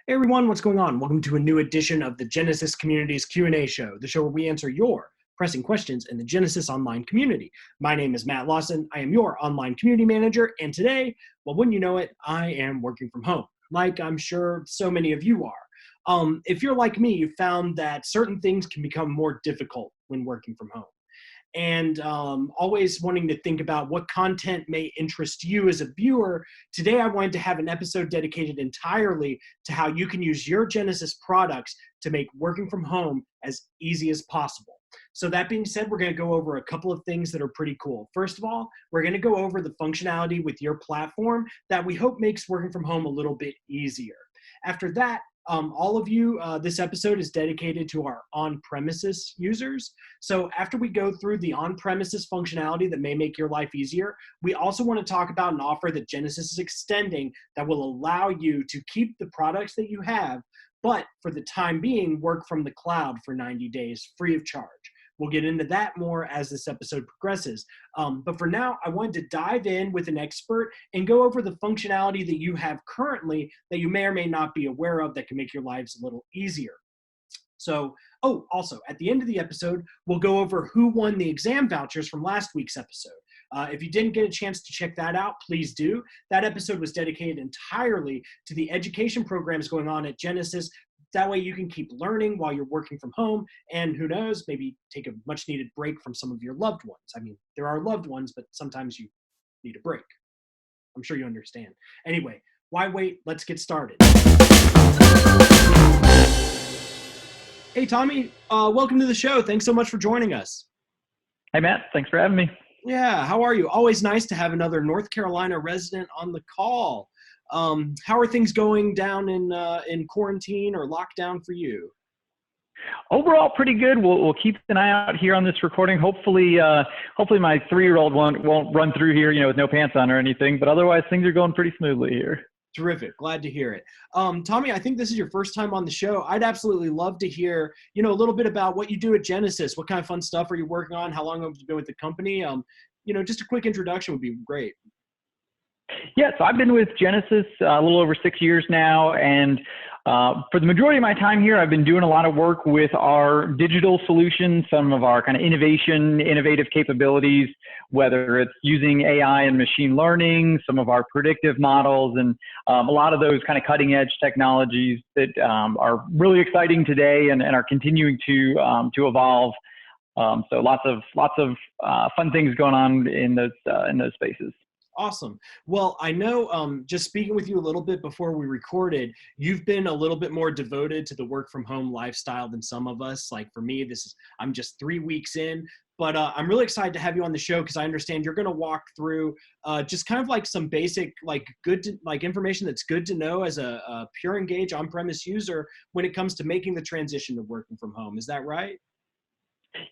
Hey everyone, what's going on? Welcome to a new edition of the Genesis Community's Q&A show, the show where we answer your pressing questions in the Genesis online community. My name is Matt Lawson. I am your online community manager, and today, well, wouldn't you know it, I am working from home, like I'm sure so many of you are. If you're like me, you found that certain things can become more difficult when working from home. And always wanting to think about what content may interest you as a viewer, today I wanted to have an episode dedicated entirely to how you can use your Genesis products to make working from home as easy as possible. So that being said, we're going to go over a couple of things that are pretty cool. First of all, we're going to go over the functionality with your platform that we hope makes working from home a little bit easier. After that, all of you, this episode is dedicated to our on-premises users. So after we go through the on-premises functionality that may make your life easier, we also want to talk about an offer that Genesis is extending that will allow you to keep the products that you have, but for the time being, work from the cloud for 90 days free of charge. We'll get into that more as this episode progresses. But for now, I wanted to dive in with an expert and go over the functionality that you have currently that you may or may not be aware of that can make your lives a little easier. So, also, at the end of the episode, we'll go over who won the exam vouchers from last week's episode. If you didn't get a chance to check that out, please do. That episode was dedicated entirely to the education programs going on at Genesis. That way you can keep learning while you're working from home, and who knows, maybe take a much needed break from some of your loved ones. I mean, there are loved ones, but sometimes you need a break. I'm sure you understand. Anyway, why wait? Let's get started. Hey, Tommy, welcome to the show. Thanks so much for joining us. Hey, Matt. Thanks for having me. Yeah, how are you? Always nice to have another North Carolina resident on the call. How are things going down in quarantine or lockdown for you? Overall, pretty good. We'll keep an eye out here on this recording. Hopefully my 3-year-old won't run through here, with no pants on or anything. But otherwise, things are going pretty smoothly here. Terrific. Glad to hear it. Tommy, I think this is your first time on the show. I'd absolutely love to hear, a little bit about what you do at Genesis. What kind of fun stuff are you working on? How long have you been with the company? Just a quick introduction would be great. Yeah, so I've been with Genesis a little over 6 years now, and for the majority of my time here, I've been doing a lot of work with our digital solutions, some of our kind of innovative capabilities, whether it's using AI and machine learning, some of our predictive models, and a lot of those kind of cutting edge technologies that are really exciting today and are continuing to evolve. So lots of fun things going on in those spaces. Awesome. Well, I know just speaking with you a little bit before we recorded, you've been a little bit more devoted to the work from home lifestyle than some of us. Like for me, I'm just 3 weeks in, but I'm really excited to have you on the show because I understand you're going to walk through just kind of like some basic, information that's good to know as a Pure Engage on-premise user when it comes to making the transition to working from home. Is that right?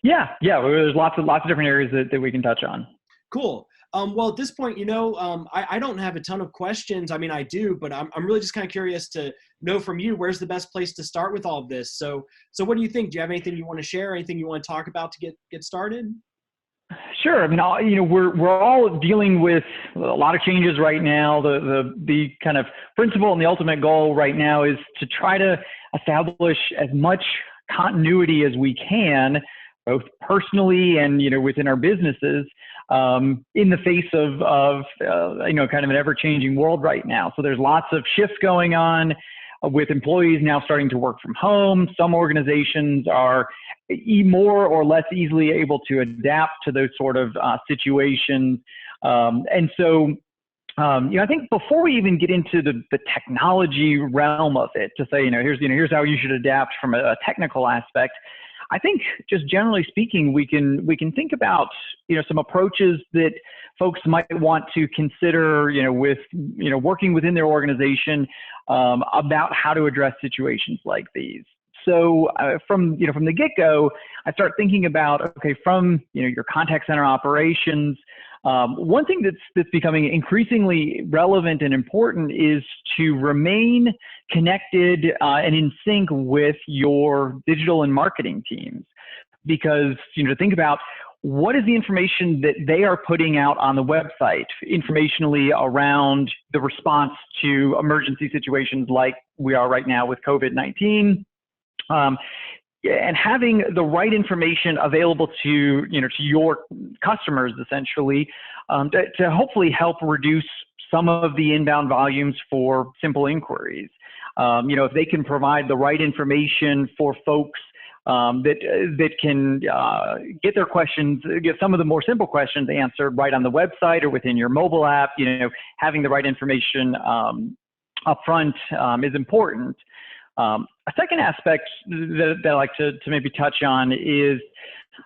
Yeah. There's lots of different areas that we can touch on. Cool. Well, at this point, I don't have a ton of questions. I mean, I do, but I'm really just kind of curious to know from you, where's the best place to start with all of this? So what do you think? Do you have anything you want to share? Anything you want to talk about to get started? Sure. I mean, we're all dealing with a lot of changes right now. The kind of principle and the ultimate goal right now is to try to establish as much continuity as we can, both personally and within our businesses, in the face of kind of an ever-changing world right now. So there's lots of shifts going on with employees now starting to work from home. Some organizations are more or less easily able to adapt to those sort of situations. And so I think before we even get into the technology realm of it, to say, here's how you should adapt from a technical aspect, I think just generally speaking, we can think about, some approaches that folks might want to consider, with, working within their organization, about how to address situations like these. So from the get-go, I start thinking about, okay, from, your contact center operations, one thing that's becoming increasingly relevant and important is to remain connected and in sync with your digital and marketing teams. Because, to think about what is the information that they are putting out on the website informationally around the response to emergency situations like we are right now with COVID-19. And having the right information available to your customers, essentially, to hopefully help reduce some of the inbound volumes for simple inquiries. If they can provide the right information for folks that can get their questions, get some of the more simple questions answered right on the website or within your mobile app, having the right information up front is important. A second aspect that I like to maybe touch on is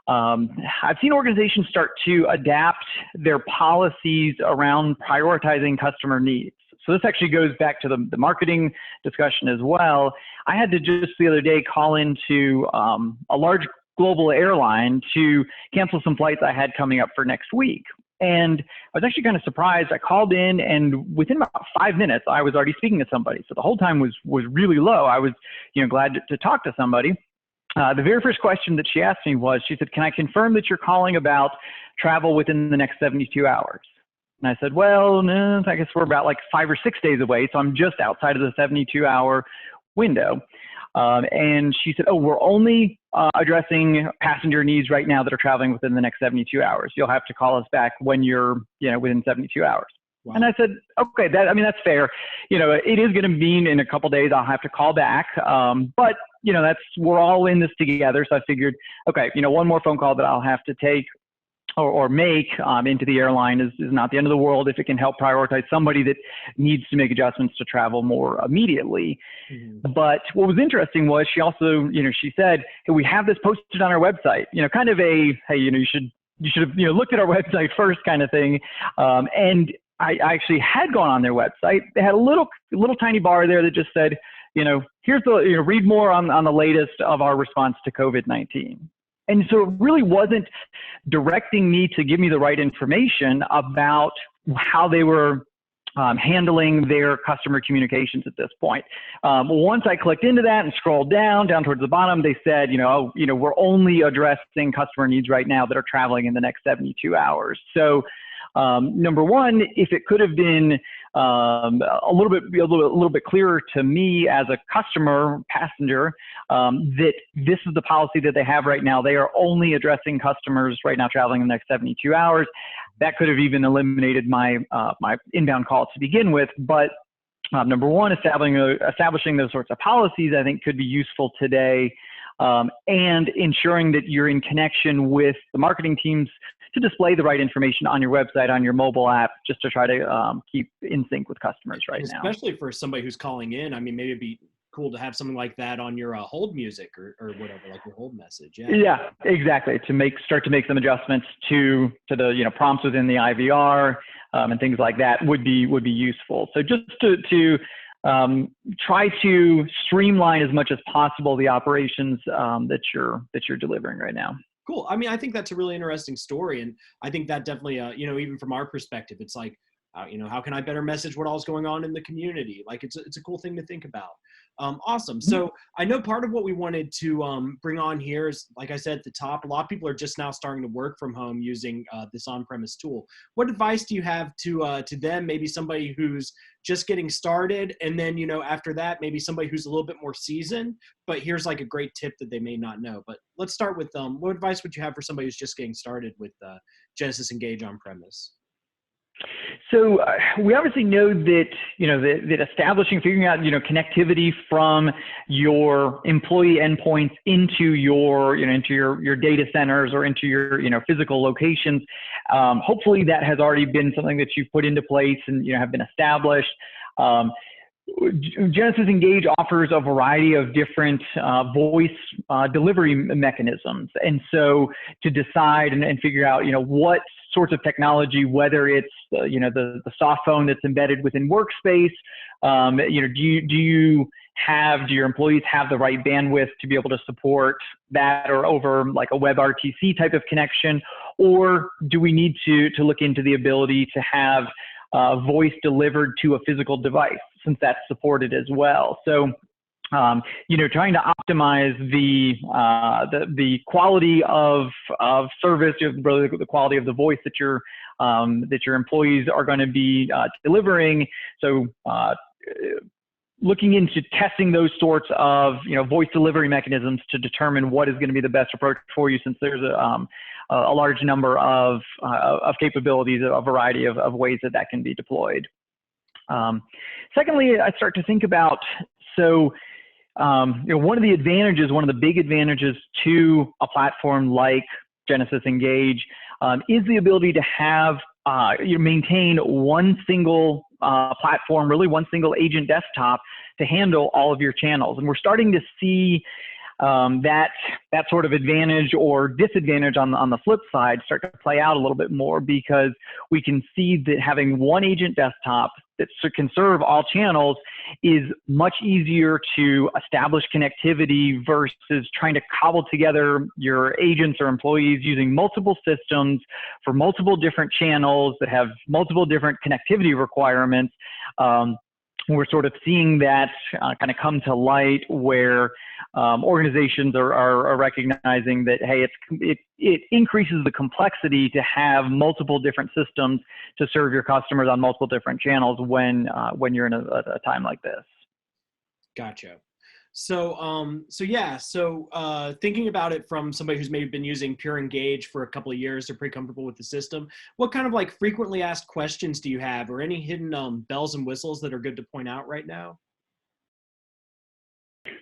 I've seen organizations start to adapt their policies around prioritizing customer needs. So this actually goes back to the marketing discussion as well. I had to just the other day call into a large global airline to cancel some flights I had coming up for next week. And I was actually kind of surprised. I called in, and within about 5 minutes, I was already speaking to somebody. So the whole time was really low. I was, glad to talk to somebody. The very first question that she asked me was, she said, "Can I confirm that you're calling about travel within the next 72 hours?" And I said, "Well, no, I guess we're about like 5 or 6 days away. So I'm just outside of the 72-hour window." And she said, "Oh, we're only addressing passenger needs right now that are traveling within the next 72 hours. You'll have to call us back when you're, within 72 hours. Wow. And I said, "Okay, that's fair. It is going to mean in a couple of days I'll have to call back. But we're all in this together." So I figured, okay, one more phone call that I'll have to take or make into the airline is not the end of the world if it can help prioritize somebody that needs to make adjustments to travel more immediately. Mm-hmm. But what was interesting was she also, she said, "Hey, we have this posted on our website, kind of a, hey, you should have, looked at our website first kind of thing." And I actually had gone on their website. They had a little tiny bar there that just said, here's the, read more on the latest of our response to COVID-19. And so it really wasn't directing me to give me the right information about how they were handling their customer communications at this point. Once I clicked into that and scrolled down towards the bottom, they said, we're only addressing customer needs right now that are traveling in the next 72 hours. So number one, if it could have been a little bit clearer to me as a customer passenger, that this is the policy that they have right now. They are only addressing customers right now traveling in the next 72 hours. That could have even eliminated my my inbound calls to begin with. But number one, establishing those sorts of policies, I think, could be useful today, and ensuring that you're in connection with the marketing teams to display the right information on your website, on your mobile app, just to try to keep in sync with customers right now. Especially for somebody who's calling in. I mean, maybe it'd be cool to have something like that on your hold music or whatever, like your hold message. Yeah, exactly. To start to make some adjustments to the prompts within the IVR and things like that would be useful. So just to try to streamline as much as possible the operations that you're delivering right now. Cool. I mean, I think that's a really interesting story. And I think that definitely, even from our perspective, it's like, how can I better message what all's going on in the community? Like, it's a cool thing to think about. Awesome. So I know part of what we wanted to bring on here is, like I said at the top, a lot of people are just now starting to work from home using this on-premise tool. What advice do you have to them, maybe somebody who's just getting started, and then, after that, maybe somebody who's a little bit more seasoned, but here's like a great tip that they may not know. But let's start with what advice would you have for somebody who's just getting started with Genesys Engage on-premise? So we obviously know that, that establishing, figuring out, connectivity from your employee endpoints into your, into your data centers or into your, physical locations. Hopefully that has already been something that you've put into place and, have been established. Genesys Engage offers a variety of different voice delivery mechanisms. And so to decide and figure out, what sorts of technology, whether it's, the soft phone that's embedded within Workspace, do your employees have the right bandwidth to be able to support that, or over like a WebRTC type of connection, or do we need to look into the ability to have voice delivered to a physical device, since that's supported as well. So Trying to optimize the quality of service, the quality of the voice that your employees are going to be delivering. So looking into testing those sorts of voice delivery mechanisms to determine what is going to be the best approach for you, since there's a large number of capabilities, a variety of ways that can be deployed. Secondly, I start to think about one of the big advantages to a platform like Genesys Engage is the ability to have maintain one single platform, really one single agent desktop to handle all of your channels. And we're starting to see that sort of advantage or disadvantage on the flip side start to play out a little bit more, because we can see that having one agent desktop that can serve all channels is much easier to establish connectivity versus trying to cobble together your agents or employees using multiple systems for multiple different channels that have multiple different connectivity requirements. We're sort of seeing that kind of come to light, where organizations are recognizing that, hey, it increases the complexity to have multiple different systems to serve your customers on multiple different channels when you're in a time like this. Gotcha. So thinking about it from somebody who's maybe been using Pure Engage for a couple of years, they're pretty comfortable with the system. What kind of like frequently asked questions do you have, or any hidden bells and whistles that are good to point out right now?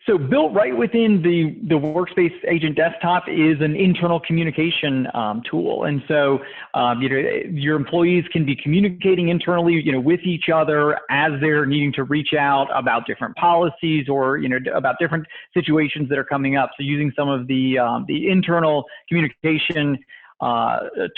So built right within the Workspace Agent Desktop is an internal communication tool. And so your employees can be communicating internally with each other as they're needing to reach out about different policies or about different situations that are coming up. So using some of the internal communication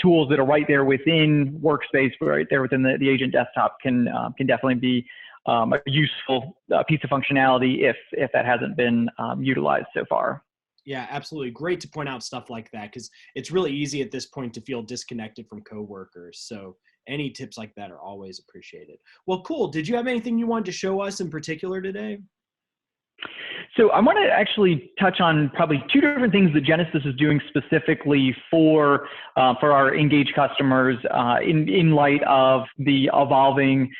tools that are right there within Workspace, right there within the Agent Desktop can definitely be a useful piece of functionality if that hasn't been utilized so far. Yeah, absolutely. Great to point out stuff like that, because it's really easy at this point to feel disconnected from coworkers. So any tips like that are always appreciated. Well, cool. Did you have anything you wanted to show us in particular today? So I want to actually touch on probably two different things that Genesys is doing specifically for our Engage customers in light of the evolving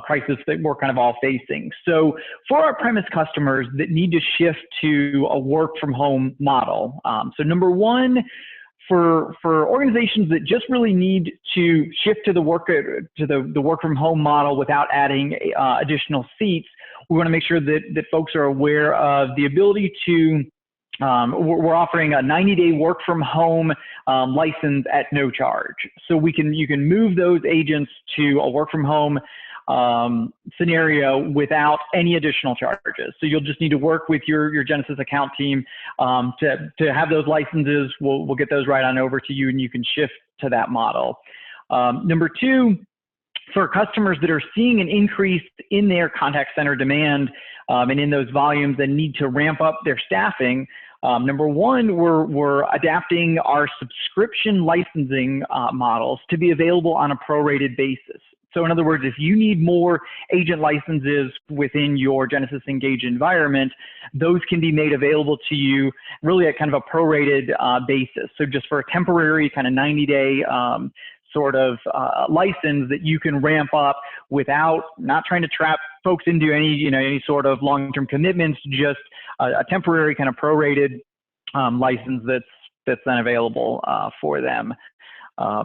crisis that we're kind of all facing. So for our premise customers that need to shift to a work from home model, so number one, for organizations that just really need to shift to the work from home model without adding additional seats, we want to make sure that folks are aware of the ability to we're offering a 90-day work from home license at no charge. So you can move those agents to a work from home scenario without any additional charges. So you'll just need to work with your Genesys account team to have those licenses. We'll get those right on over to you, and you can shift to that model. Number two, for customers that are seeing an increase in their contact center demand and in those volumes and need to ramp up their staffing, number one, we're adapting our subscription licensing models to be available on a prorated basis. So in other words, if you need more agent licenses within your Genesys Engage environment, those can be made available to you really at kind of a prorated basis. So just for a temporary kind of 90-day sort of license that you can ramp up without not trying to trap folks into any sort of long-term commitments, just a temporary kind of prorated license that's then available for them.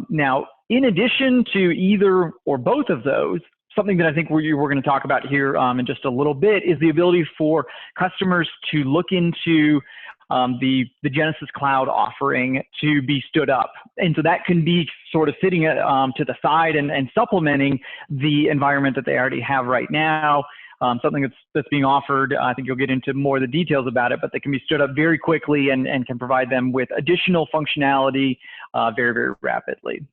Now, in addition to either or both of those, something that I think we're going to talk about here in just a little bit is the ability for customers to look into the Genesys Cloud offering to be stood up. And so that can be sort of sitting to the side and supplementing the environment that they already have right now. Something that's being offered, I think you'll get into more of the details about it, but they can be stood up very quickly and can provide them with additional functionality very, very rapidly.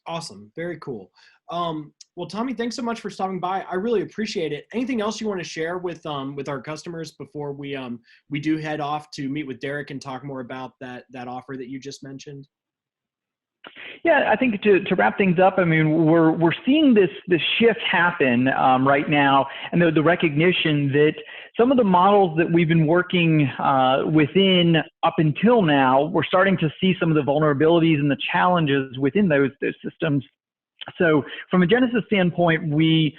Awesome. Very cool. Well, Tommy, thanks so much for stopping by. I really appreciate it. Anything else you want to share with our customers before we do head off to meet with Derek and talk more about that offer that you just mentioned? Yeah, I think to wrap things up, I mean, we're seeing this shift happen right now, and the recognition that some of the models that we've been working within up until now, we're starting to see some of the vulnerabilities and the challenges within those systems. So from a Genesys standpoint, we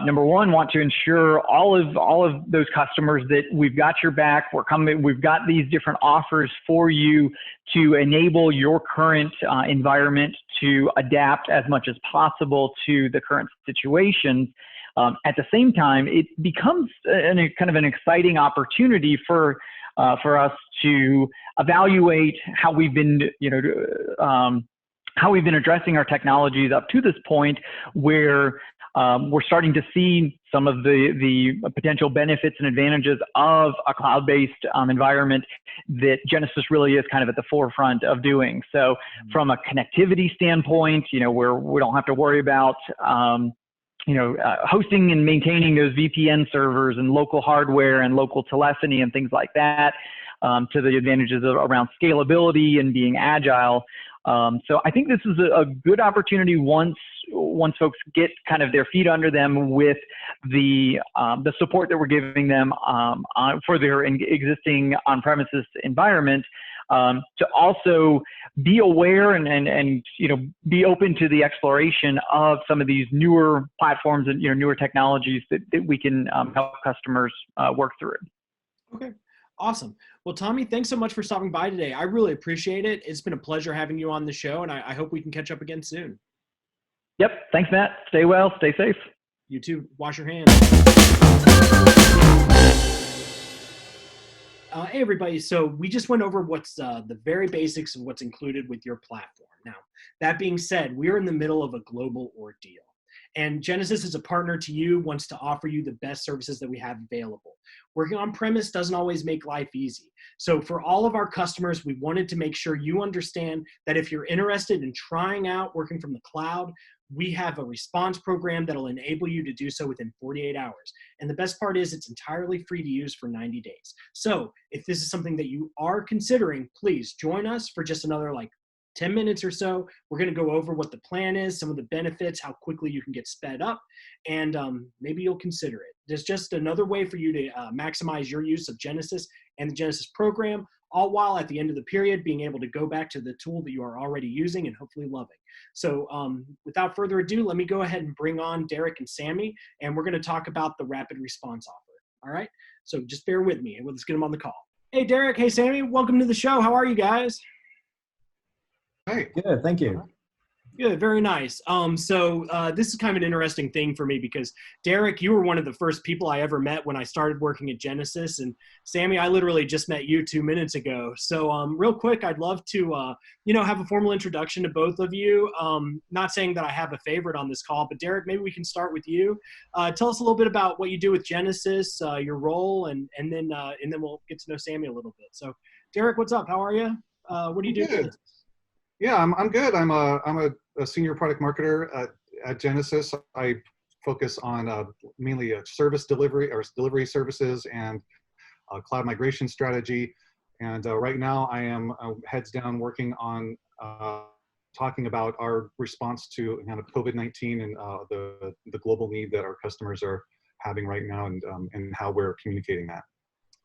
number one want to ensure all of those customers that we've got your back. We've got these different offers for you to enable your current environment to adapt as much as possible to the current situations. At the same time, it becomes kind of an exciting opportunity for us to evaluate how we've been, how we've been addressing our technologies up to this point, where we're starting to see some of the potential benefits and advantages of a cloud-based environment that Genesys really is kind of at the forefront of doing. So from a connectivity standpoint, where we don't have to worry about hosting and maintaining those VPN servers and local hardware and local telephony and things like that, to the advantages around scalability and being agile. So I think this is a good opportunity once folks get kind of their feet under them with the support that we're giving them for their existing on-premises environment, to also be aware and be open to the exploration of some of these newer platforms and newer technologies that we can help customers work through. Okay. Awesome. Well, Tommy, thanks so much for stopping by today. I really appreciate it. It's been a pleasure having you on the show, and I hope we can catch up again soon. Yep. Thanks, Matt. Stay well. Stay safe. You too. Wash your hands. Hey, everybody. So we just went over what's the very basics of what's included with your platform. Now, that being said, we're in the middle of a global ordeal. And Genesys as a partner to you wants to offer you the best services that we have available. Working on premise doesn't always make life easy. So for all of our customers, we wanted to make sure you understand that if you're interested in trying out working from the cloud, we have a response program that'll enable you to do so within 48 hours. And the best part is it's entirely free to use for 90 days. So if this is something that you are considering, please join us for just another 10 minutes or so. We're going to go over what the plan is, some of the benefits, how quickly you can get sped up, and maybe you'll consider it. There's just another way for you to maximize your use of Genesys and the Genesys program, all while at the end of the period being able to go back to the tool that you are already using and hopefully loving. So without further ado, let me go ahead and bring on Derek and Sammy, and we're going to talk about the rapid response offer. All right? So just bear with me, and let's get them on the call. Hey, Derek. Hey, Sammy. Welcome to the show. How are you guys? Hey. Good, thank you. Good, very nice. So this is kind of an interesting thing for me because Derek, you were one of the first people I ever met when I started working at Genesys, and Sammy, I literally just met you 2 minutes ago. So real quick, I'd love to have a formal introduction to both of you. Not saying that I have a favorite on this call, but Derek, maybe we can start with you. Tell us a little bit about what you do with Genesys, your role, and then we'll get to know Sammy a little bit. So Derek, what's up? How are you? What do you do? Yeah, I'm good. I'm a senior product marketer at Genesys. I focus on mainly service delivery or delivery services and cloud migration strategy. And right now I am heads down working on talking about our response to kind of COVID-19 and the global need that our customers are having right now, and how we're communicating that.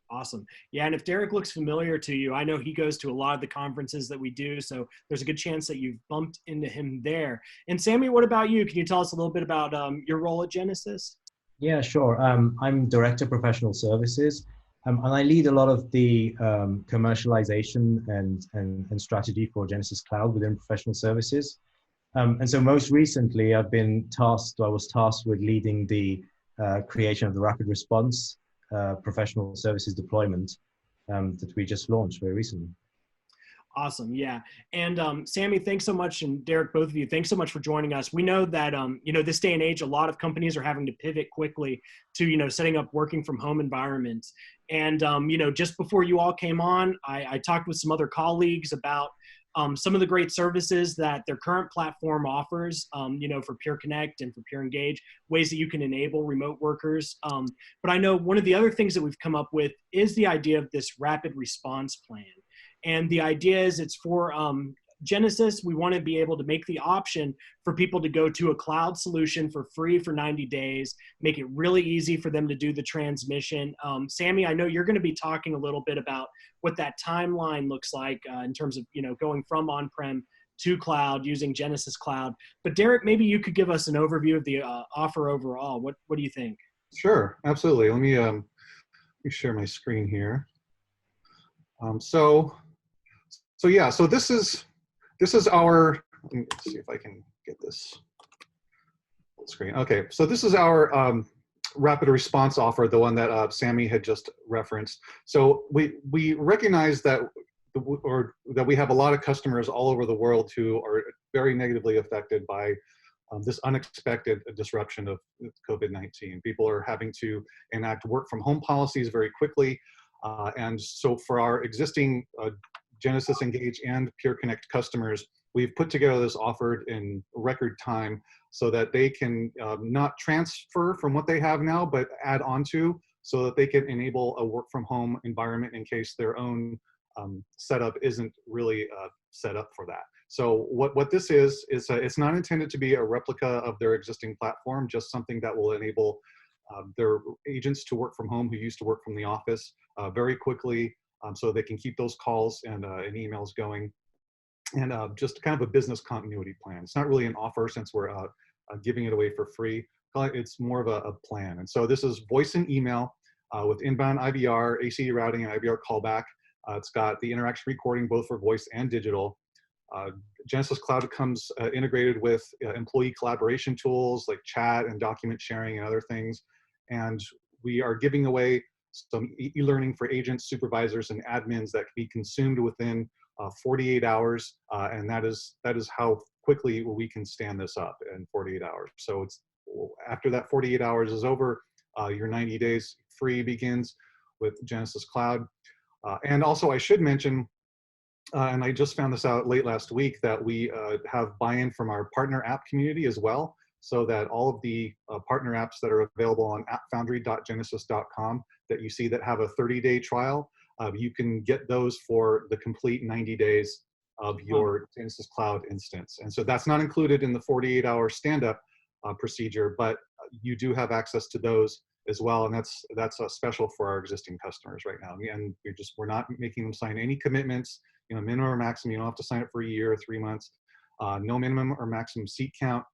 Awesome. Yeah, and if Derek looks familiar to you, I know he goes to a lot of the conferences that we do, so there's a good chance that you've bumped into him there. And Sammy, what about you? Can you tell us a little bit about your role at Genesys? Yeah, sure. I'm Director of Professional Services, and I lead a lot of the commercialization and strategy for Genesys Cloud within professional services. And so most recently, I was tasked with leading the creation of the rapid response professional services deployment that we just launched very recently. Awesome. Yeah. And Sammy, thanks so much. And Derek, both of you, thanks so much for joining us. We know that, this day and age, a lot of companies are having to pivot quickly to, setting up working from home environments. And, just before you all came on, I talked with some other colleagues about some of the great services that their current platform offers, for Pure Connect and for Pure Engage, ways that you can enable remote workers. But I know one of the other things that we've come up with is the idea of this rapid response plan. And the idea is it's for Genesys, we want to be able to make the option for people to go to a cloud solution for free for 90 days, make it really easy for them to do the transmission. Sammy, I know you're going to be talking a little bit about what that timeline looks like in terms of, going from on-prem to cloud using Genesys Cloud. But Derek, maybe you could give us an overview of the offer overall. What do you think? Sure, absolutely. Let me share my screen here. So this is our, let me see if I can get this full screen. Okay, so this is our rapid response offer, the one that Sammy had just referenced. So we recognize that we have a lot of customers all over the world who are very negatively affected by this unexpected disruption of COVID-19. People are having to enact work from home policies very quickly. And so for our existing Genesys Engage and PureConnect customers, we've put together this offer in record time so that they can not transfer from what they have now, but add on to, so that they can enable a work from home environment in case their own setup isn't really set up for that. So what this is it's not intended to be a replica of their existing platform, just something that will enable their agents to work from home who used to work from the office very quickly, so they can keep those calls and emails going, and just kind of a business continuity plan. It's not really an offer since we're giving it away for free. It's more of a plan. And so this is voice and email with inbound IVR, ACD routing, and IVR callback. It's got the interaction recording both for voice and digital. Genesys Cloud comes integrated with employee collaboration tools like chat and document sharing and other things. And we are giving away some e-learning for agents, supervisors, and admins that can be consumed within 48 hours. And that is how quickly we can stand this up in 48 hours. So it's after that 48 hours is over, your 90 days free begins with Genesys Cloud. And also I should mention, and I just found this out late last week, that we have buy-in from our partner app community as well, so that all of the partner apps that are available on appfoundry.genesys.com that you see that have a 30-day trial, you can get those for the complete 90 days of your Genesys Cloud instance. And so that's not included in the 48-hour stand-up procedure, but you do have access to those as well, and that's special for our existing customers right now. And we're not making them sign any commitments, minimum or maximum. You don't have to sign up for a year or 3 months. No minimum or maximum seat count.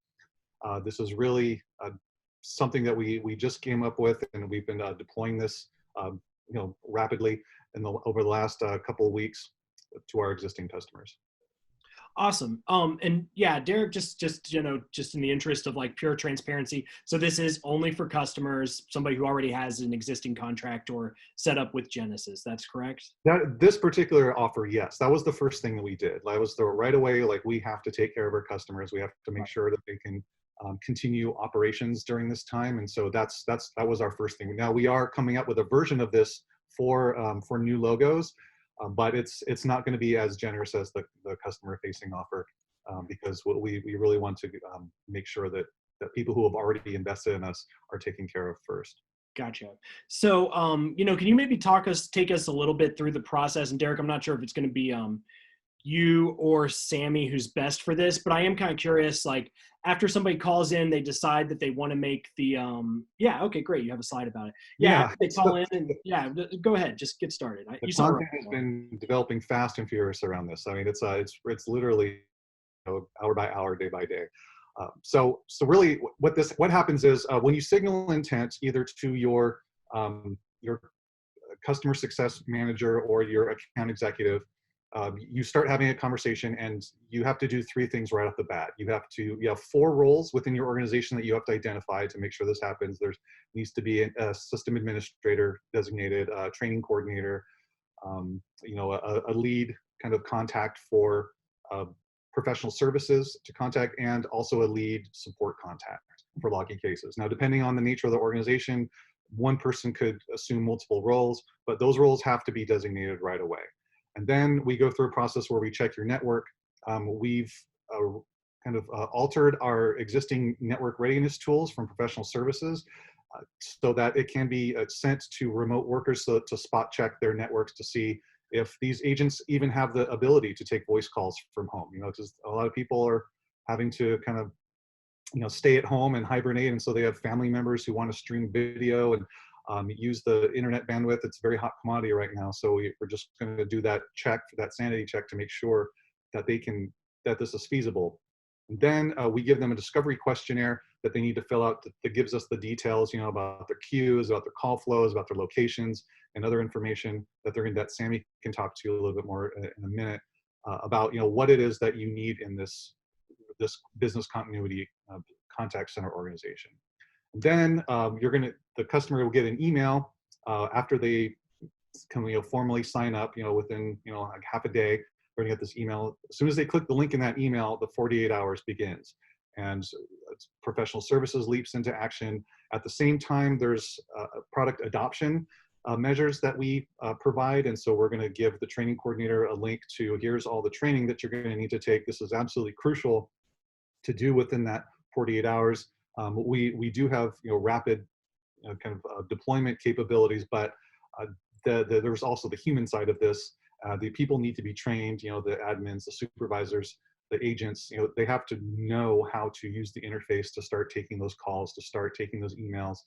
This is really something that we just came up with, and we've been deploying this rapidly over the last couple of weeks to our existing customers. Awesome. And yeah, Derek, just in the interest of like pure transparency, so this is only for customers, somebody who already has an existing contract or set up with Genesys. That's correct? This particular offer, yes, that was the first thing that we did. That was right away, like, we have to take care of our customers. We have to make sure that they can continue operations during this time. And so that was our first thing. Now we are coming up with a version of this for new logos. But it's not going to be as generous as the customer-facing offer, because we really want to make sure that people who have already invested in us are taken care of first. Gotcha. So, can you maybe take us a little bit through the process? And Derek, I'm not sure if it's going to be you or Sammy who's best for this, but I am kind of curious, like, after somebody calls in, they decide that they want to make the, okay, great. You have a slide about it. Yeah. They call in and go ahead, just get started. The content has been developing fast and furious around this. I mean, it's literally hour by hour, day by day. So really what happens is when you signal intent either to your customer success manager or your account executive, you start having a conversation, and you have to do 3 things right off the bat. You have 4 roles within your organization that you have to identify to make sure this happens. There needs to be a system administrator designated, training coordinator, a lead kind of contact for professional services to contact, and also a lead support contact for logging cases. Now, depending on the nature of the organization, one person could assume multiple roles, but those roles have to be designated right away. And then we go through a process where we check your network. We've kind of altered our existing network readiness tools from professional services so that it can be sent to remote workers to spot check their networks to see if these agents even have the ability to take voice calls from home, because a lot of people are having to kind of, stay at home and hibernate. And so they have family members who want to stream video and use the internet bandwidth. It's a very hot commodity right now. So we're just going to do that check, that sanity check, to make sure that that this is feasible. And then we give them a discovery questionnaire that they need to fill out that gives us the details, about their queues, about their call flows, about their locations, and other information that Sammy can talk to you a little bit more in a minute about, what it is that you need in this business continuity contact center organization. And then the customer will get an email after they can formally sign up, within like half a day. We're gonna get this email. As soon as they click the link in that email, the 48 hours begins, and professional services leaps into action. At the same time, there's product adoption measures that we provide, and so we're going to give the training coordinator a link to, here's all the training that you're going to need to take. This is absolutely crucial to do within that 48 hours. We do have rapid kind of deployment capabilities, but there's also the human side of this. The people need to be trained, the admins, the supervisors, the agents, they have to know how to use the interface to start taking those calls, to start taking those emails.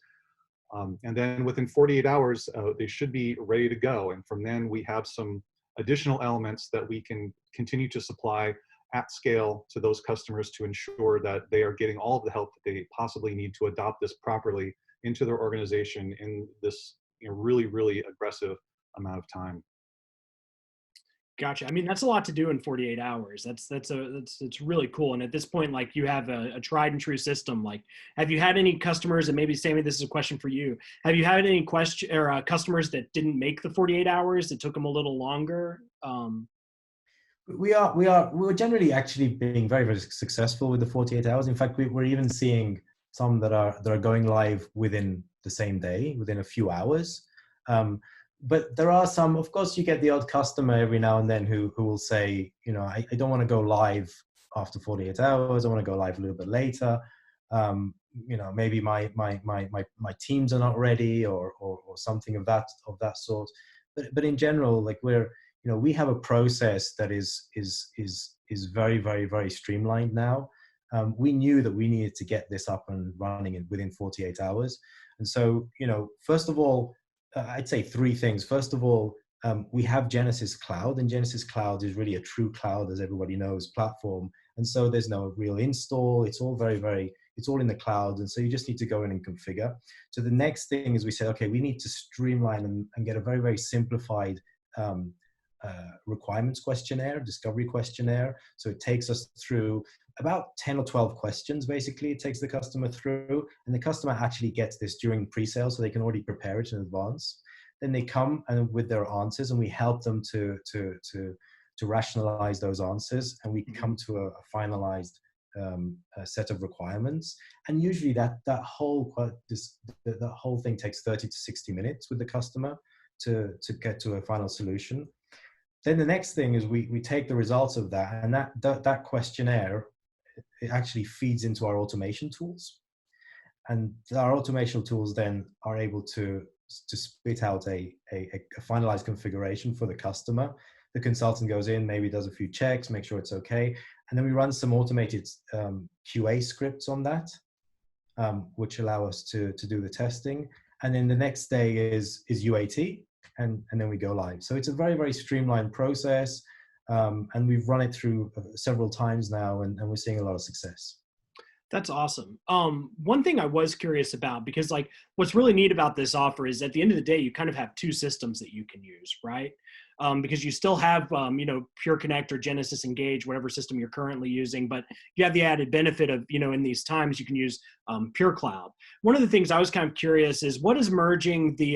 And then within 48 hours, they should be ready to go. And from then we have some additional elements that we can continue to supply at scale to those customers to ensure that they are getting all of the help that they possibly need to adopt this properly into their organization in this really, really aggressive amount of time. Gotcha. I mean, that's a lot to do in 48 hours. It's really cool. And at this point, like, you have a tried and true system. Like, have you had any customers, and maybe Sammy, this is a question for you. Have you had any customers that didn't make the 48 hours? It took them a little longer? We're generally actually being very, very successful with the 48 hours. In fact, we're even seeing some that are going live within the same day, within a few hours. But there are some, of course, you get the odd customer every now and then who will say, I don't want to go live after 48 hours. I want to go live a little bit later. Maybe my teams are not ready or something of that sort. But in general, like, we have a process that is very, very, very streamlined now. We knew that we needed to get this up and running within 48 hours. And so, first of all, I'd say three things. First of all, we have Genesys Cloud, and Genesys Cloud is really a true cloud, as everybody knows, platform. And so there's no real install. It's all it's all in the cloud. And so you just need to go in and configure. So the next thing is we said, okay, we need to streamline and get a very, very simplified requirements questionnaire, discovery questionnaire. So it takes us through about 10 or 12 questions, basically. It takes the customer through, and the customer actually gets this during pre-sale, so they can already prepare it in advance. Then they come and with their answers, and we help them to rationalize those answers, and we come to a finalized set of requirements. And usually that whole thing takes 30 to 60 minutes with the customer to get to a final solution. Then the next thing is we take the results of that, and that questionnaire, it actually feeds into our automation tools. And our automation tools then are able to spit out a finalized configuration for the customer. The consultant goes in, maybe does a few checks, make sure it's okay. And then we run some automated QA scripts on that, which allow us to do the testing. And then the next day is UAT. And then we go live. So it's a very, very streamlined process. And we've run it through several times now, and we're seeing a lot of success. That's awesome. One thing I was curious about, because like what's really neat about this offer is at the end of the day, you kind of have two systems that you can use, right? Because you still have, Pure Connect or Genesys Engage, whatever system you're currently using, but you have the added benefit of, in these times you can use Pure Cloud. One of the things I was kind of curious is, what does merging the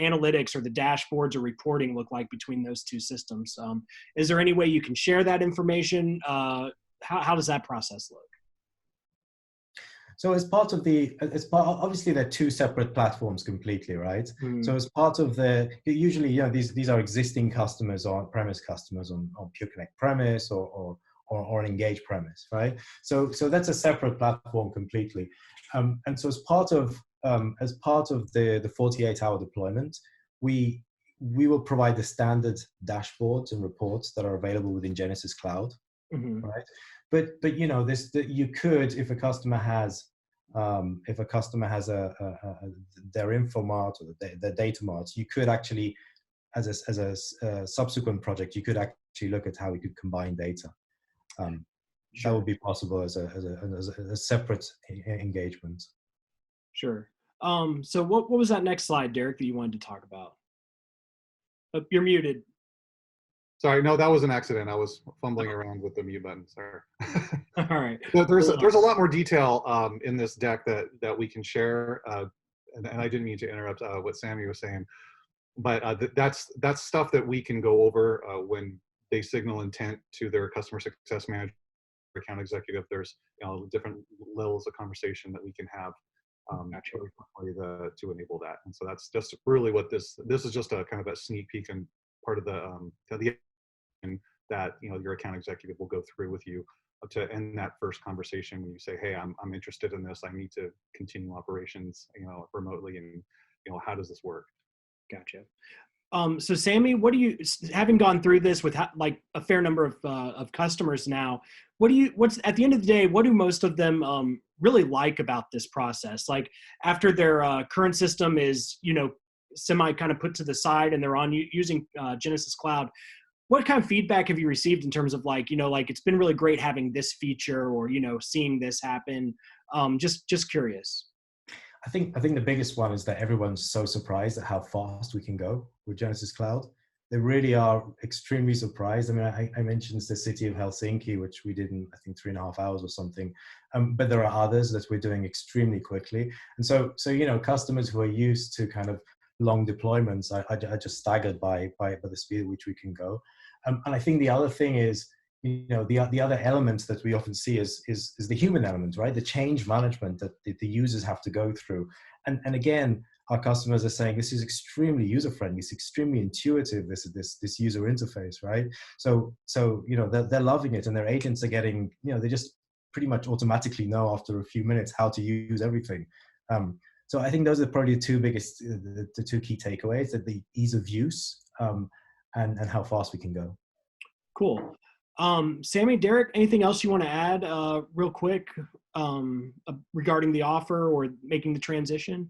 analytics or the dashboards or reporting look like between those two systems? Is there any way you can share that information? How does that process look? So obviously they're two separate platforms completely, right? So as part of usually, these are existing customers or premise customers on Pure Connect premise or an Engage premise, right? So that's a separate platform completely. And so as part of the 48-hour deployment, we we will provide the standard dashboards and reports that are available within Genesys Cloud, right? But you know, you could, if a customer has their info mart or their data marts, you could actually, as a subsequent project, you could actually look at how we could combine data. That would be possible as a separate engagement. Sure. So what was that next slide, Derek, that you wanted to talk about? Oh, you're muted. Sorry, no, that was an accident. I was fumbling around with the mute button. Sorry. All right. There's a lot more detail in this deck that we can share, and I didn't mean to interrupt what Sammy was saying, but that's stuff that we can go over when they signal intent to their customer success manager, account executive. There's different levels of conversation that we can have to enable that. And so that's just really what this is, just a kind of a sneak peek and part of the that your account executive will go through with you to end that first conversation when you say, hey, I'm interested in this, I need to continue operations remotely, and how does this work? Gotcha. So Sammy, what do you, having gone through this with like a fair number of customers now, what's at the end of the day, what do most of them really like about this process? Like after their current system is semi kind of put to the side and they're using Genesys Cloud, what kind of feedback have you received in terms of like it's been really great having this feature, or seeing this happen? Just curious. I think the biggest one is that everyone's so surprised at how fast we can go with Genesys Cloud. They really are extremely surprised. I mean, I mentioned the city of Helsinki, which we did in, I think, 3.5 hours or something. But there are others that we're doing extremely quickly. And so customers who are used to kind of long deployments are just staggered by the speed at which we can go. And I think the other thing is, the other element that we often see is the human element, right? The change management that the users have to go through. And again, our customers are saying this is extremely user-friendly, it's extremely intuitive, this user interface, right? So they're loving it, and their agents are getting, they just pretty much automatically know after a few minutes how to use everything. So I think those are probably the two key takeaways: that the ease of use and how fast we can go. Cool. Sammy, Derek, anything else you want to add real quick regarding the offer or making the transition?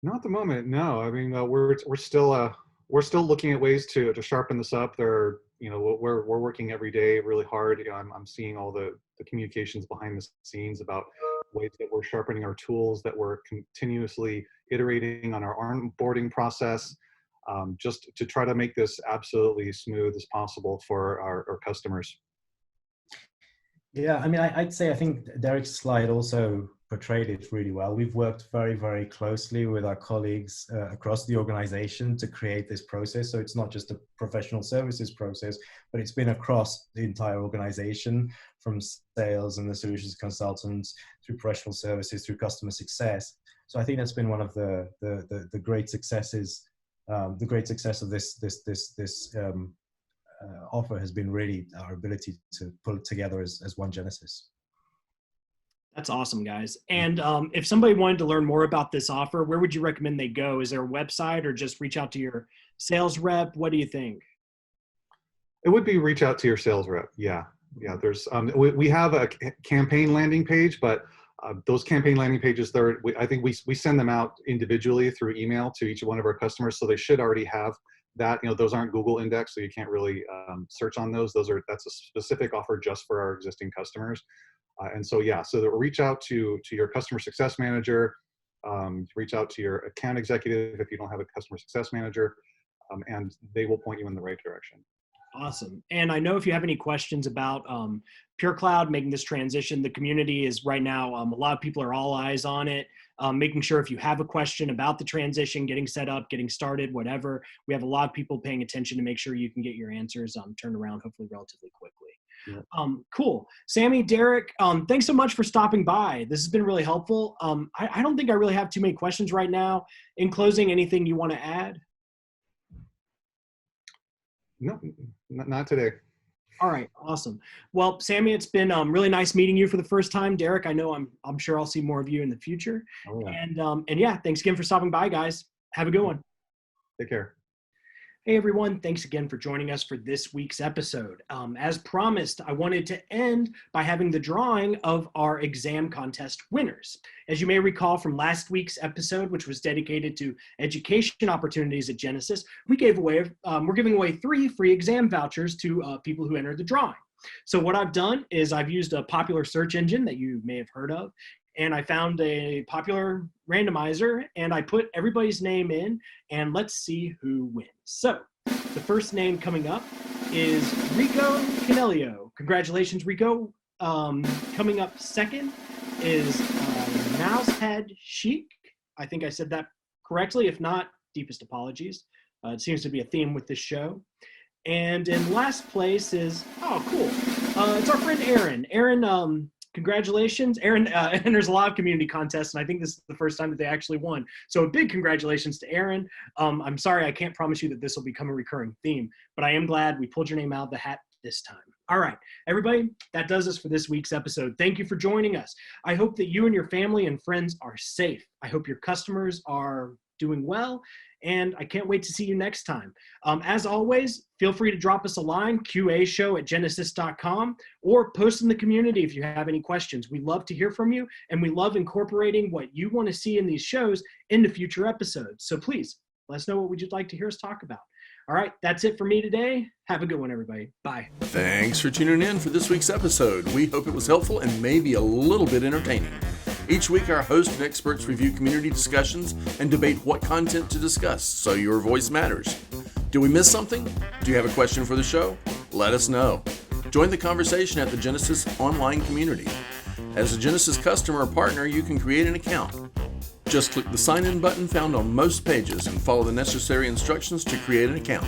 Not at the moment, no. I mean, we're still looking at ways to sharpen this up. We're working every day really hard. I'm seeing all the communications behind the scenes about ways that we're sharpening our tools, that we're continuously iterating on our onboarding process, just to try to make this absolutely smooth as possible for our customers. Yeah, I mean, I think Derek's slide also portrayed it really well. We've worked very, very closely with our colleagues across the organization to create this process. So it's not just a professional services process, but it's been across the entire organization, from sales and the solutions consultants through professional services, through customer success. So I think that's been one of the great successes. The great success of this offer has been really our ability to pull it together as one Genesys. That's awesome, guys. And if somebody wanted to learn more about this offer, where would you recommend they go? Is there a website, or just reach out to your sales rep? What do you think? It would be reach out to your sales rep. Yeah. There's we have a campaign landing page, but those campaign landing pages, I think we send them out individually through email to each one of our customers, so they should already have that. Those aren't Google indexed, so you can't really search on those. That's a specific offer just for our existing customers. And so reach out to your customer success manager, reach out to your account executive if you don't have a customer success manager, and they will point you in the right direction. Awesome. And I know if you have any questions about PureCloud, making this transition, the community is right now, a lot of people are all eyes on it, making sure if you have a question about the transition, getting set up, getting started, whatever, we have a lot of people paying attention to make sure you can get your answers turned around hopefully relatively quickly. Yeah. Cool. Sammy, Derek, thanks so much for stopping by. This has been really helpful. I don't think I really have too many questions right now. In closing, anything you want to add? No, not today. All right, awesome. Well, Sammy, it's been really nice meeting you for the first time. Derek, I know I'm sure I'll see more of you in the future. Oh, yeah. And yeah, thanks again for stopping by, guys. Have a good one. Take care. Hey everyone, thanks again for joining us for this week's episode. As promised, I wanted to end by having the drawing of our exam contest winners. As you may recall from last week's episode, which was dedicated to education opportunities at Genesis, we're giving away 3 free exam vouchers to people who entered the drawing. So what I've done is I've used a popular search engine that you may have heard of, and I found a popular randomizer, and I put everybody's name in, and let's see who wins. So the first name coming up is Rico Canelio. Congratulations, Rico. Coming up second is Mousehead Chic. I think I said that correctly. If not, deepest apologies. It seems to be a theme with this show. And in last place is, oh, cool. It's our friend Aaron. Aaron, congratulations. Aaron enters a lot of community contests, and I think this is the first time that they actually won. So a big congratulations to Aaron. I'm sorry I can't promise you that this will become a recurring theme, but I am glad we pulled your name out of the hat this time. All right, everybody, that does us for this week's episode. Thank you for joining us. I hope that you and your family and friends are safe. I hope your customers are doing well, and I can't wait to see you next time. As always, feel free to drop us a line, qashow@genesis.com, or post in the community if you have any questions. We love to hear from you, and we love incorporating what you want to see in these shows into future episodes. So please, let us know what you'd like to hear us talk about. All right, that's it for me today. Have a good one, everybody. Bye. Thanks for tuning in for this week's episode. We hope it was helpful and maybe a little bit entertaining. Each week, our host and experts review community discussions and debate what content to discuss, so your voice matters. Did we miss something? Do you have a question for the show? Let us know. Join the conversation at the Genesis online community. As a Genesis customer or partner, you can create an account. Just click the sign-in button found on most pages and follow the necessary instructions to create an account.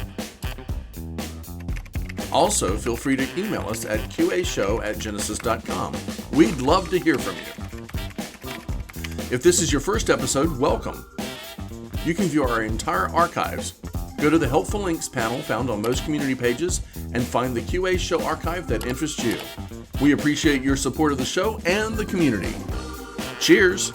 Also, feel free to email us at qashow@genesis.com. We'd love to hear from you. If this is your first episode, welcome. You can view our entire archives. Go to the Helpful Links panel found on most community pages and find the QA Show archive that interests you. We appreciate your support of the show and the community. Cheers!